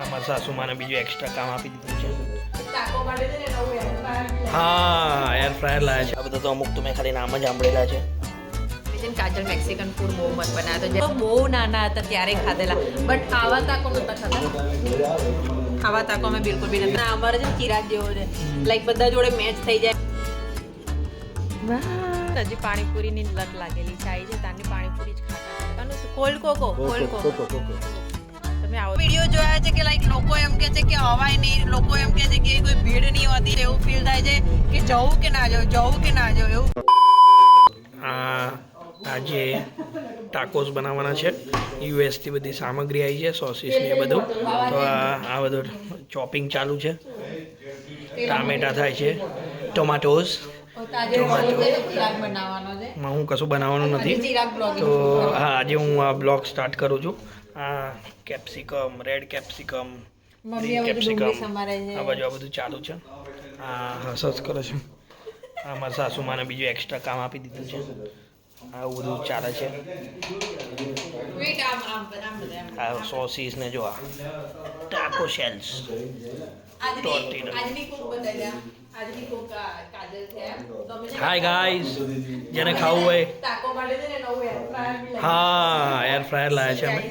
આમાં સાસુમાને બીજું એક્સ્ટ્રા કામ આપી દીધું છે. હા, એર ફ્રાયર લાવ્યા છે. આ બધા તો અમુક તો મેં ખાલી નામ જ સાંભળેલા છે. કાજલ મેક્સિકન ફૂડ બહુ મસ્ત બનાવ્યો હતો. બહુ નાના હતા ત્યારે ખાધેલા, બટ આવા તાકો નતા ખાધા. આવા તાકો અમે બિલકુલ બી નથી. અમારે છે ચિરાગ જેવો છે, લાઈક બધા જોડે મેચ થઈ જાય. હજી પાણીપુરીની લત લાગેલી છે. આવી છે તારની પાણીપુરી જ ખાતા. કોલ્ડ કોકો તમે આવો વિડીયો જોયા છે કે લાઈક લોકો એમ કહે છે કે હવાય નહીં, લોકો એમ કહે છે કે કોઈ ભીડ નહીં હોતી, એવું ફીલ થાય છે કે જવું કે ના જવું એવું. આજે ટાકોસ બનાવવાના છે. યુએસથી બધી સામગ્રી આવી છે, સોસીસ ને એ બધું. તો આ બધું ચોપિંગ ચાલુ છે. ટામેટા થાય છે, ટોમાટોસ. હું કશું બનાવવાનું નથી. તો હા, આજે હું આ બ્લોગ સ્ટાર્ટ કરું છું. આ capsicum, red capsicum, green capsicum, આ બાજુ આ બધું ચાલુ છે. હા, સર્ચ કરો છો. આમાં સાસુમાને બીજું એક્સ્ટ્રા કામ આપી દીધું છે. આવું બધું ચાલે છે. આ સોસીસ ને જો આ ટાકો શેલ્સ, હાય ગાઈસ, જેને ખાવું હોય. હા, એર ફ્રાયર લાવ્યા છે અમે.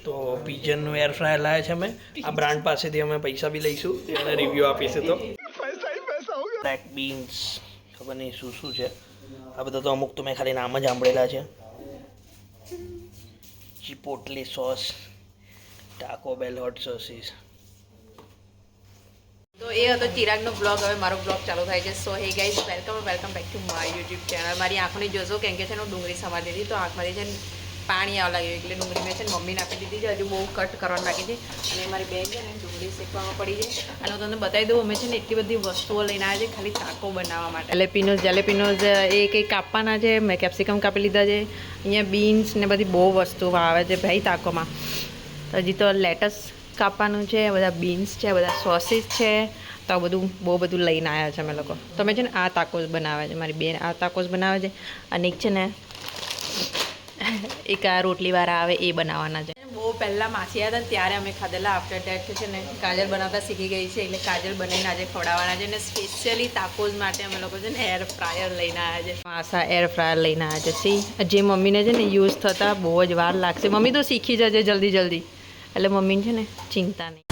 તો પિજનનું એર ફ્રાયર લાવ્યા છે અમે. આ બ્રાન્ડ પાસેથી અમે પૈસા બી લઈશું, એને રિવ્યૂ આપીશું. તો બ્લેક બીન્સ, ખબર નહીં શું છે. આ બધા તો અમુક તો મેં ખાલી નામ જ સાંભળેલા છે. ચિપોટલી સોસ, ટાકો બેલ હોટ સોસીસ. તો એ હતો ચિરાગનો બ્લોગ. હવે મારો બ્લોગ ચાલુ થાય છે. So hey guys, welcome back to my YouTube channel. મારી આંખોની જોશો કેમ કે છે ને ડુંગળી સમારી દીધી, તો આંખમાંથી છે ને પાણી આવવા લાગ્યું, એટલે ડુંગળી મેં છે ને મમ્મીને આપી દીધી છે. હજુ બહુ કટ કરવાનું બાકી છે. અને મારી બેન છે ને ડુંગળી શેકવામાં પડી છે. અને હું તમને બતાવી દઉં, અમે છે ને એટલી બધી વસ્તુઓ લઈને આવ્યા છે ખાલી ટાકો બનાવવા માટે. જેલેપિનોઝ એ કંઈ કાપવાના છે. મેં કેપ્સિકમ કાપી લીધા છે. અહીંયા બીન્સ ને બધી બહુ વસ્તુઓ આવે છે ભાઈ ટાકોમાં. તો હજી તો લેટસ કાપવાનું છે, બધા બીન્સ છે, બધા સોસીસ છે. તો આ બધું બહુ બધું લઈને આવ્યા છે અમે લોકો. તમે છે ને આ તાકોસ બનાવે છે, મારી બેન આ તાકોસ બનાવે છે. અને એક છે ને એક આ રોટલીવાળા આવે એ બનાવવાના છે. બહુ પહેલાં માસી હતા ત્યારે અમે ખાધેલા. આફ્ટર ડેટ છે ને કાજલ બનાવતા શીખી ગઈ છે, એટલે કાજલ બનાવીને આજે ખવડાવવાના છે. અને સ્પેશિયલી તાકોસ માટે અમે લોકો છે ને એર ફ્રાયર લઈને આવ્યા છે. માસા એર ફ્રાયર લઈને આવ્યા છે. સી જે મમ્મીને છે ને યુઝ થતા બહુ જ વાર લાગશે. મમ્મી તો શીખી જશે જલ્દી, એટલે મમ્મીને છે ને ચિંતા નહીં.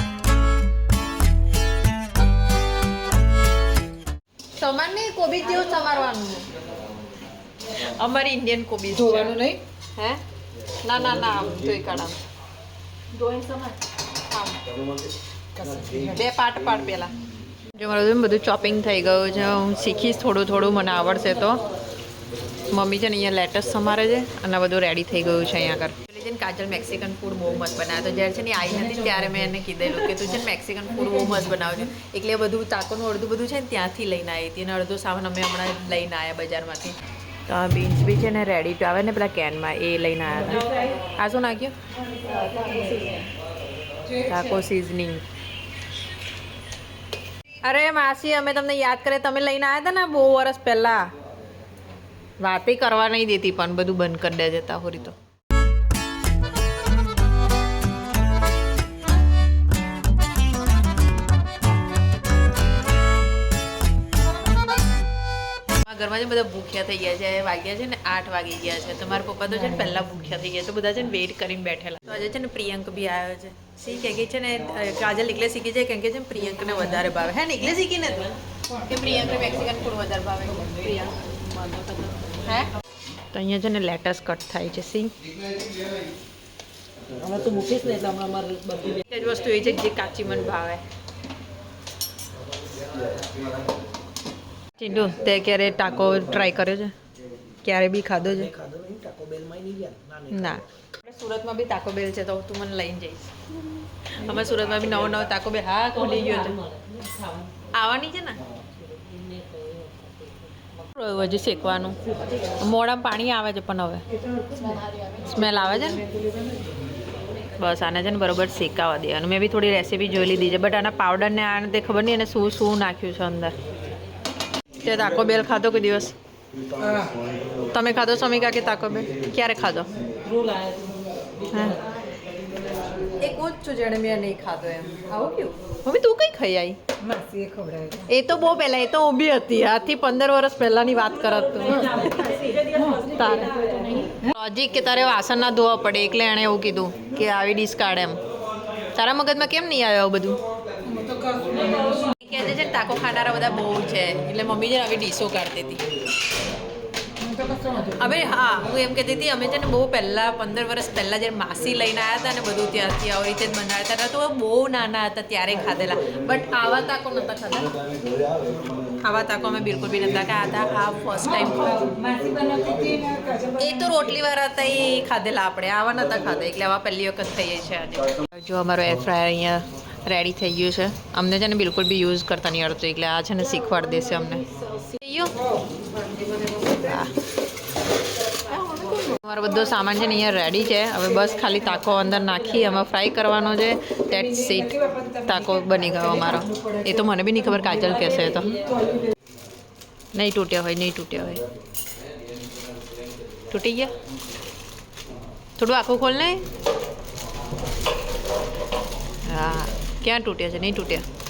સમારને કોબીજ જેવું સમારવાનું છે. અમારી ઇન્ડિયન કોબીજ જોવાનું નહીં. હે ના ધોઈ કાઢા બે પાટ પહેલા. જો મારું બધું ચોપિંગ થઈ ગયું છે. હું શીખીશ થોડું મને આવડશે તો. મમ્મી છે ને અહીંયા લેટસ સમારે છે અને બધું રેડી થઈ ગયું છે અહીંયા આગળ. કાજલ મેક્સિકન ફૂડ બહુ મસ્ત બનાવે. તો જ્યારે છે ને આવી નથી ત્યારે મેં એને કીધેલું કે તું છે ને મેક્સિકન ફૂડ બહુ મસ્ત બનાવજો. એટલે બધું તાકોનું અડધું બધું છે ને ત્યાંથી લઈને આવી હતી, અને અડધો સામાન અમે હમણાં લઈને આવ્યા બજારમાંથી. તો આ બીન્સ બી છે ને રેડી ટુ આવે ને પેલા કેનમાં, એ લઈને આવ્યા હતા. આ શું નાખ્યું? ટાકો સિઝનિંગ. અરે માસી, અમે તમને યાદ કરે તમે લઈને આવ્યા હતા ને બહુ વર્ષ પહેલાં. વાતે કરવા નહીં દેતી, પણ બધું બંધ કરી દે જતા હોરી. તો ઘરમાં છે બધા ભૂખ્યા થઈ ગયા છે. વાગ્યા છે ને 8 વાગી ગયા છે. તો મારા પપ્પા તો છે ને પહેલાં ભૂખ્યા થઈ ગયા, તો બધા છે ને વેઇટ કરીને બેઠેલા. તો આજે છે ને પ્રિયંક બી આવ્યો છે. કે છે ને કાજલ એકલે શીખી જાય કેમ કે છે ને પ્રિયંકને વધારે ભાવે. હે ને એકલે શીખીને તું કે પ્રિયંકને મેક્સિકન ફૂડ વધારે ભાવે. પ્રિયંક હે તો અહીંયા છે ને લેટસ કટ થાય છે. સી હવે તો મૂકીશ ને એટલે અમારે બધી જ વસ્તુ એ છે જે કાચી મને ભાવે. ચિંટુ, તે ક્યારે ટાકો ટ્રાય કર્યો છે? ક્યારે બી ખાધો છે? ના. સુરતમાં બી ટાકો બેલ છે, તો તું મને લઈને જઈશ. અમે સુરતમાં બી નવો ટાકો બેલ હા ખોલી ગયો છે. આવવાની છે ને હજી શેકવાનું. મોઢામાં પાણી આવે છે પણ હવે સ્મેલ આવે છે ને. બસ આને છે ને બરોબર શેકાવા દેવાનું. મેં બી થોડી રેસીપી જોઈ લીધી છે, બટ આના પાવડરને આને તે ખબર નહીં એને શું નાખ્યું છે અંદર. તે તાકો બેલ ખાધો કોઈ દિવસ? તમે ખાધો સમીકા કે તાકો બેલ? ક્યારે ખાધો? હા એક હું જ છું જેણે મેં નહીં ખાધો એમ આવું કેવું મમ્મી તું કઈ ખાઈ આવી માસીએ ખવડાવ્યું. એ તો બહુ પહેલા એ તો ઊભી હતી આજથી 15 વર્ષ પહેલાની વાત કરત તું તારે લોજિક કે તારે વાસણ ના ધોવા પડે એટલે એણે એવું કીધું કે આવી ડીશ કાઢે એમ તારા મગજમાં કેમ નહીં આવ્યું આવું બધું કહે છે તાકો ખાનારા બધા બહુ છે એટલે મમ્મી છે આવી ડીશો કાઢતી હતી અમે હા હું એમ કહેતી હતી અમે છે ને બહુ પહેલાં 15 વર્ષ પહેલાં જ્યારે માસી લઈને આવ્યા હતા ને બધું ત્યાંથી આવી રીતે જ બનાવતા હતા તો બહુ નાના હતા ત્યારે ખાધેલા બટ આવા તાકો નહોતા ખાધા આવા તાકો અમે બિલકુલ બી નહોતા ખાધા આ ફર્સ્ટ ટાઈમ માસી બનાવતી હતી ને કાજલ એ તો રોટલીવાળા હતા એ ખાધેલા આપણે આવા નહોતા ખાધા એટલે આવા પહેલી વખત થઈએ છે આજે જો અમારો એર ફ્રાયર અહીંયા રેડી થઈ ગયું છે અમને છે ને બિલકુલ બી યુઝ કરતા નહીં આવડતું એટલે આ છે ને શીખવાડી દેશે અમને અમારો બધો સામાન છે ને અહીંયા રેડી છે હવે બસ ખાલી તાકો અંદર નાખી એમાં ફ્રાય કરવાનો છે દેટ સીટ તાકો બની ગયો અમારો એ તો મને બી નહીં ખબર કાજલ કહેશે તો નહીં તૂટ્યા હોય તૂટી ગયા થોડું આખું ખોલ ને હા ક્યાં તૂટ્યા છે નહીં તૂટ્યા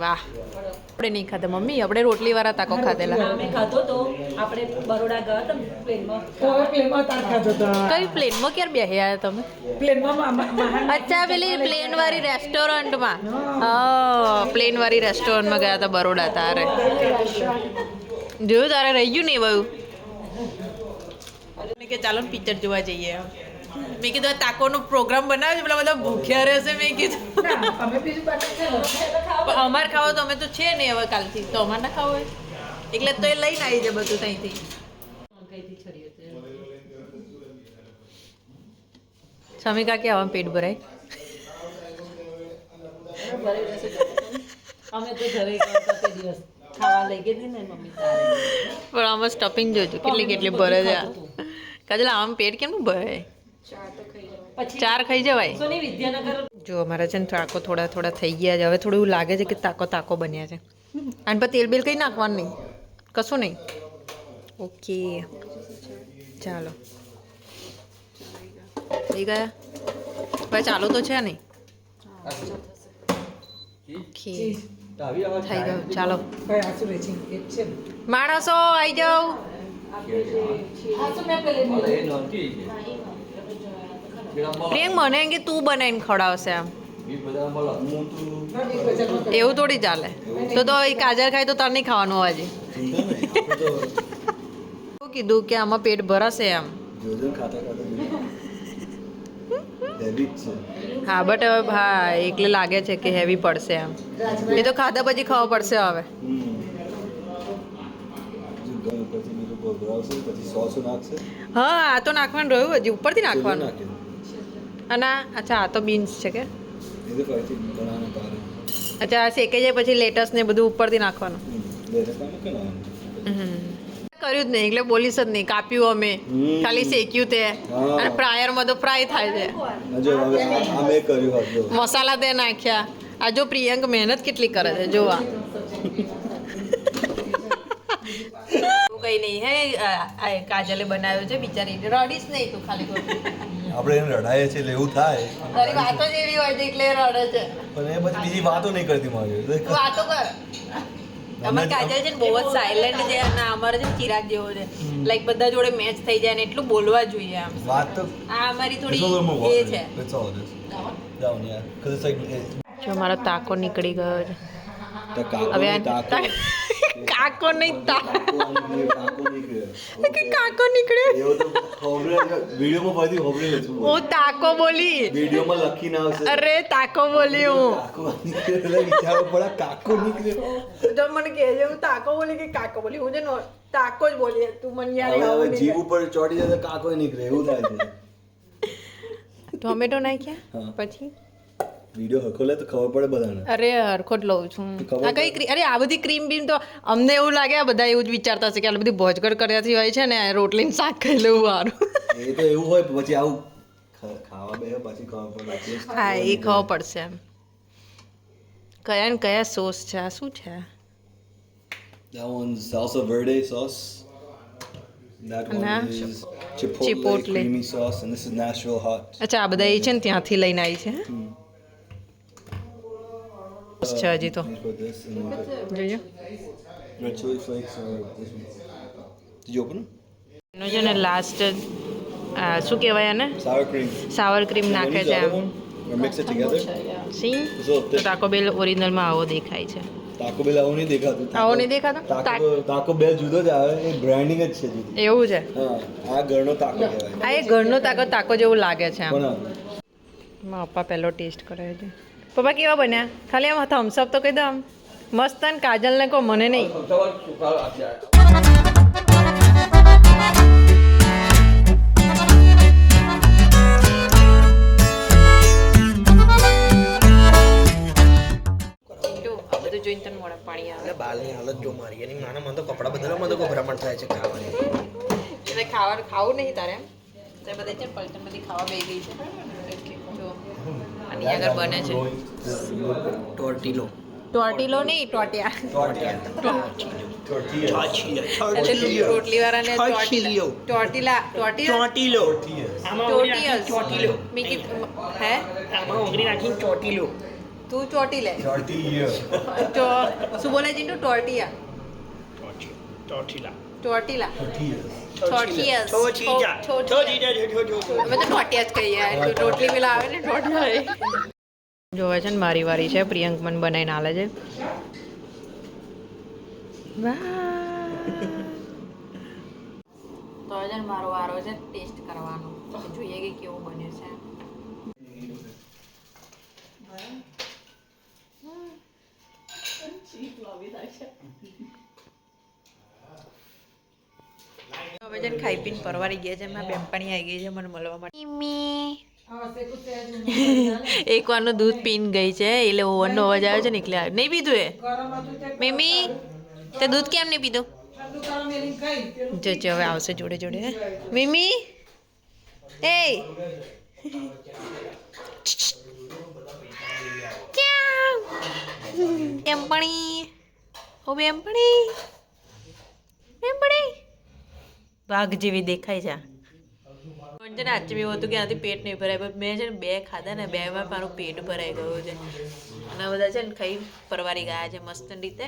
વાહ આપણે નહીં ખાધા મમ્મી આપણે રોટલીવાળા તાકો ખાધેલા અમે ખાધો તો આપણે બરોડા ગયા હતા ને પ્લેનમાં તો હવે પ્લેનમાં તાર ખાધો તો કઈ પ્લેનમાં ક્યારે બેહ્યા તમે પ્લેનમાં અચ્છા પેલી પ્લેન વાળી રેસ્ટોરન્ટમાં હા પ્લેન વાળી રેસ્ટોરન્ટમાં ગયા હતા બરોડા તારે જોયું તારે રહી ગયું ને એવું કે ચાલો ને પિક્ચર જોવા જઈએ મેં કીધું આ તાકોનો પ્રોગ્રામ બનાવ્યો પેલા બધા ભૂખ્યા રહેશે મેં કીધું અમે બીજું બનાવી અમારે ખાવો તો અમે તો છે ને હવે કાલથી તો અમારે ના ખાવો હોય એટલે તો એ લઈને આવી જાય બધું ત્યાંથી સમીકા કે આવા પેટ ભરાય અમે તો ઘરે ગયા તે દિવસ ખાવા લઈ ગઈ હતી ને મમ્મી તારે પણ આમાં સ્ટફિંગ જોજો કેટલી ભરે છે કાજલ આમ પેટ કેમનું ભરાય પછી 4 ખાઈ જવાય સોની વિદ્યાનગર જો અમારા છે ને તાકો થોડા થઈ ગયા છે હવે થોડું એવું લાગે છે કે તાકો બન્યા છે અને પછી તેલ બેલ કંઈ નાખવાનું નહીં કશું નહીં ઓકે ચાલો થઈ ગયા ભાઈ ચાલુ તો છે નહીં ઓકે થઈ ગયું ચાલો ભાઈ આસુ રેચિંગ એક છે ને માણસો આવી જાઓ આસુ મેં પેલે પ્રિયંક મને એમ કે તું બનાવીને ખવડાવશે આમ એવું થોડી ચાલે તો એ કાજલ ખાય તો તાર નહીં ખાવાનું આજે શું કીધું કે આમાં પેટ ભરાશે એમ હા બટ હવે હા એટલે લાગે છે કે હેવી પડશે એમ એ તો ખાધા પછી ખાવા પડશે હવે હા આ તો નાખવાનું રહ્યું હજી ઉપરથી નાખવાનું અને અચ્છા આ તો બીન્સ છે કે અચ્છા આ શેકાઈ જાય પછી લેટસ ને બધું ઉપરથી નાખવાનું કર્યું જ નહીં એટલે બોલીશ જ નહીં કાપ્યું અમે ખાલી શેક્યું તે અને ફ્રાયરમાં તો ફ્રાય થાય છે મસાલા તે નાખ્યા આ જો પ્રિયંક મહેનત કેટલી કરે છે જોવા કઈ નહીં હે કાજલે બનાવ્યું છે બિચારી રડીશ નહીં તું ખાલી આપણે એને રડાઈએ છીએ એટલે એવું થાય તારી વાતો જ એવી હોય છે એટલે રડે છે પણ એ બધી બીજી વાતો નહીં કરતી મારી વાતો કર અમારે કાજલ છે ને બહુ જ સાયલેન્ટ છે અને અમારે છે ને ચિરાગ જેવો છે લાઈક બધા જોડે મેચ થઈ જાય ને એટલું બોલવા જોઈએ આમ વાત તો આ અમારી થોડી એ છે જો મારો તાકો નીકળી ગયો છે હવે કાકો નહીં કાકો નીકળ્યો હું તાકો બોલી વિડીયોમાં લખીને આવશે અરે તાકો બોલી હું વિચારો પડે કાકો નીકળ્યો જો મને કહેજે હું તાકો બોલી કે કાકો બોલી હું છે તાકો જ બોલી તું મને યાર જીભ ઉપર ચોટી જાય તો કાકો નીકળે એવું થાય છે ટોમેટો નાખ્યા પછી વિડીયો હરખો લે તો ખબર પડે બધાને અરે હરખો જ લઉં છું આ કઈ અરે આ બધી ક્રીમ બીમ તો અમને એવું લાગે આ બધા એવું જ વિચારતા હશે કે આ બધી ભોજગડ કર્યાથી હોય છે ને રોટલીને શાક ખાઈ લેવું સારું એ તો એવું હોય પછી આવું ખાવા બે પછી ખબર પડે હા એ ખબર પડશે એમ કયા ને કયા સોસ છે આ શું છે That one's salsa verde sauce. That one Nah. is Chipotle creamy sauce, and this is Nashville hot. અચ્છા આ બધા એ છે ને ત્યાંથી લઈને આવી છે છે હજી તો Please put this and then put જોજો red chili flakes or this one. Did you open it? એનો છે ને લાસ્ટ શું કહેવાય આને Sour cream. સાવર ક્રીમ Wanna નાખે use છે the other one? Or mix it together? C It's a little તો thick. ટાકો બેલ ઓરિજિનલમાં આવો દેખાય છે Taco Bell આવું નહીં દેખાતું. આવો નહીં દેખાતો? Taco Bell જુદો જ આવે એ બ્રાન્ડિંગ જ છે જુદી. એવું છે હા આ ઘરનો તાકો કહેવાય. આ એ ઘરનો તાકો જેવું લાગે છે આમ પણ મારા પપ્પા પહેલો ટેસ્ટ કરે છે પપ્પા કેવા બન્યા ખાલી આમ થમ્સઅપ તો કહી દો આમ મસ્ત ને કાજલને કહો મને નહીં બધું જોઈને તને મોઢા પાણી આવે એટલે બાલની હાલત જો મારી એની નાના મને તો કપડાં બદલવા મને તો ગભરામણ થાય છે ખાવાની એટલે ખાવું નહીં તારે એમ તો એ બધી છે પલટન બધી ખાવા બેસી ગઈ છે જો આની આગળ બને છે ટોર્ટીલો ટોર્ટીલો નહીં ટોટિયા tortillas. રોટલી વાળાને ટોર્ટીલા ચોટીલો ટોટિયસ મેં કીધું હે આમાં ઉંગળી નાખીને ચોટીલો તું ચોટી લે Tortilla. તો શું બોલે છે તું ટોર્ટિયા ચોટીલા ટોર્ટીલા Tortillas. ટોર્ટિયસ ચોચીજા ચોચીજા અમે તો ટોટિયા જ કહીએ રોટલી પેલા આવે ને ટોટિયા જોવે છે ને મારી વારી છે પ્રિયંક મને બનાવીને આલે છે તો છે ને મારો વારો છે ટેસ્ટ કરવાનો જોઈએ કે કેવું બને છે હવે છે ને ખાઈ પીને પરવારી ગયા છે મારા બેનપણી આવી ગઈ છે મને મળવા માટે એક વારનું દૂધ પીને ગઈ છે એટલે ઓવરનો અવાજ આવ્યો છે ને એટલે નહીં પીધું એ મમ્મી તે દૂધ કેમ નહીં પીધું જો હવે આવશે જોડે જોડે મમ્મી એ બેનપણી ઓ બેનપણી બેનપણી વાઘ જેવી દેખાય છે મને છે ને આજે એવું હતું કે આનાથી પેટ નહીં ભરાય પણ મેં છે ને 2 ખાધા ને 2માં મારું પેટ ભરાઈ ગયું છે અને બધા છે ને ખાઈ પરવારી ગયા છે મસ્ત રીતે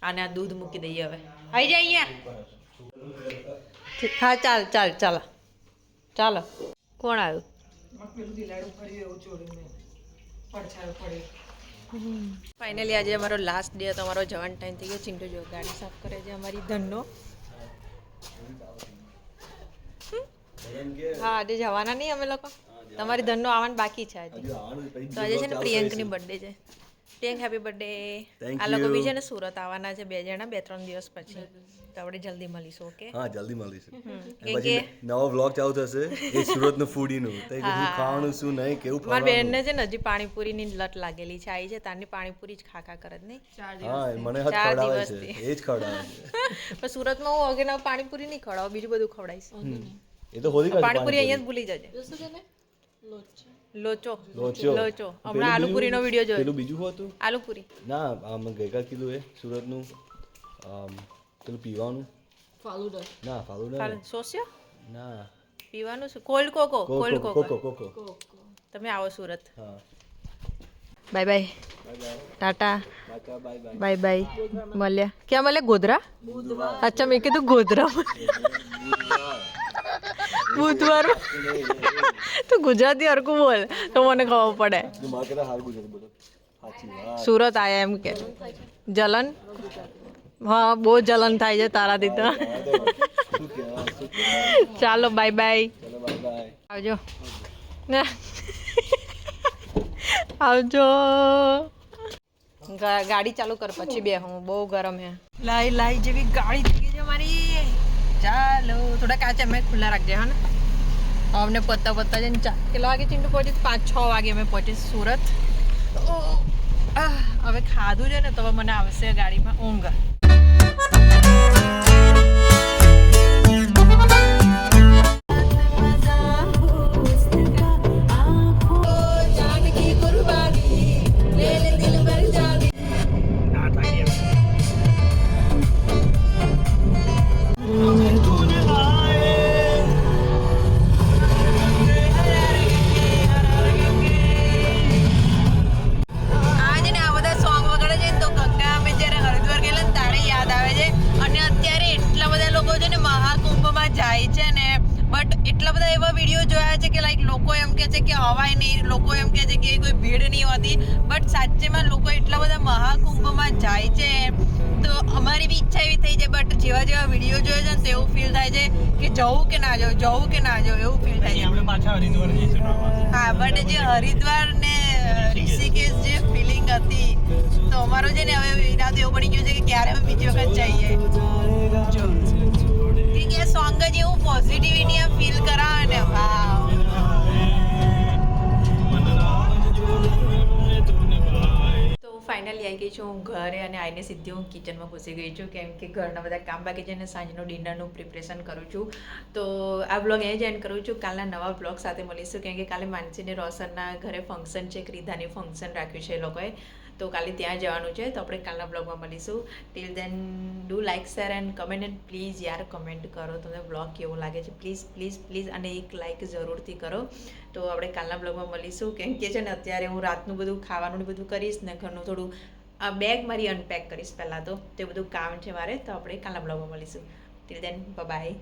અને આ દૂધ મૂકી દઈએ હવે આવી જાય અહીંયા હા ચાલ ચાલ ચાલો ચાલો કોણ આવ્યું ફાઇનલી આજે અમારો લાસ્ટ ડે હતો અમારો જવાનો ટાઈમ થઈ ગયો ચિંટુ જો ગાડી સાફ કરે છે અમારી ધનનો હા આજે જવાના નહીં અમે લોકો તમારી ધનનો આવવાનું બાકી છે આજે તો આજે છે ને પ્રિયંકની બર્થડે છે પ્રિયંક હેપી બર્થડે આ લોકો બી છે ને સુરત આવવાના છે 2 જણા 2-3 દિવસ પછી તો આપણે જલ્દી મળીશું ઓકે હા જલ્દી મળીશું કેમ પછી કે નવો વ્લોગ ચાલુ થશે એ સુરતનું ફૂડીનું તો એ બધું ખાવાનું શું નહીં કેવું મારી બેનને છે ને હજી પાણીપુરીની લત લાગેલી છે આવી છે તારની પાણીપુરી જ ખા કરે જ નહીં હા મને હાથ 4 ખવડાવે દિવસથી. છે એ જ ખવડાવે છે પણ સુરતમાં હું અગેના પાણીપુરી નહીં ખવડાવ બીજું બધું ખવડાવીશ એ તો હોળી કાઢે પાણીપુરી અહીંયા જ ભૂલી જજે લોચો લોચો હમણાં આલુપુરીનો વિડીયો જોયો પેલું બીજું હતું આલુપુરી ના આમ ગઈકાલ કીધું એ સુરતનું પેલું પીવાનું ના ફાલુડા સોસ્યો ના પીવાનું છે કોલ્ડ કોકો કોકો તમે આવો સુરત હા bye bye Tata bye bye bye મળ્યા ક્યાં મળ્યા ગોધરા અચ્છા મેં કીધું ગોધરા બુધવાર તું ગુજરાતી હરકું બોલ તો મને ખબર પડે મારે કહેતા હાલ ગુજરાતી બોલો સાચી વાત સુરત આયા એમ કે જલન હા બહુ જલન થાય છે તારાથી તો શું કહેવાય ચાલો બાય બાય ચલો બાય બાય આવજો આવજો ગાડી ચાલુ કર પછી બે હું બહુ ગરમ હે લાઈ જેવી ગાડી થઈ ગઈ છે મારી ચાલો થોડા કાચા મેં ખુલ્લા રાખજે હા ને અમને પત્તા છે ને કેટલા વાગે ચિંટુ પહોંચી 5-6 વાગે અમે પહોંચી સુરત હવે ખાધું છે ને તો મને આવશે ગાડીમાં ઊંઘ એટલા બધા એવા વિડીયો જોયા છે કે લાઈક લોકો એમ કહે છે કે હવાય નહીં, લોકો એમ કહે છે કે કોઈ ભીડ નહીં હોતી, બટ સાચેમાં લોકો એટલા બધા મહાકુંભમાં જાય છે તો અમારી બી ઈચ્છા એવી થઈ જાય, બટ જેવા જેવા વિડીયો જોયે છે ને તો એવું ફીલ થાય છે કે જવું કે ના જવું એવું ફીલ થાય છે. આપણે પાછા હરિદ્વાર જઈશું. હા, બટ જે હરિદ્વાર ને ઋષિકેશ જે ફિલિંગ હતી તો અમારો છે ને હવે ઈરાદો એવો પડી ગયો છે કે ક્યારે હવે બીજી વખત જઈએ. જો કે સોંગ જ એવું પોઝિટિવિટી ફીલ કરાવે ને. વાવ. તો ફાઇનલી આવી ગઈ છું હું ઘરે અને આવીને સીધી હું કિચનમાં ઘૂસી ગઈ છું કેમ કે ઘરના બધા કામ બાકી છે અને સાંજનું ડિનરનું પ્રિપરેશન કરું છું. તો આ બ્લોગ અહીં જ એન્ડ કરું છું. કાલના નવા બ્લોગ સાથે મળીશું કેમ કે કાલે માનસીને રોશનના ઘરે ફંક્શન છે, ક્રીધાની ફંક્શન રાખ્યું છે એ લોકોએ, તો કાલે ત્યાં જવાનું છે. તો આપણે કાલના બ્લોગમાં મળીશું. Till then do like, share and comment, and please યાર કમેન્ટ કરો તમને બ્લોગ કેવો લાગે છે, પ્લીઝ પ્લીઝ પ્લીઝ, અને એક લાઇક જરૂરથી કરો. તો આપણે કાલના બ્લોગમાં મળીશું કેમ કે છે ને અત્યારે હું રાતનું બધું ખાવાનું ને બધું કરીશ ને ઘરનું થોડું આ બેગ મારી અનપેક કરીશ પહેલાં તો તે બધું કામ છે મારે. તો આપણે કાલના બ્લોગમાં મળીશું. Till then by.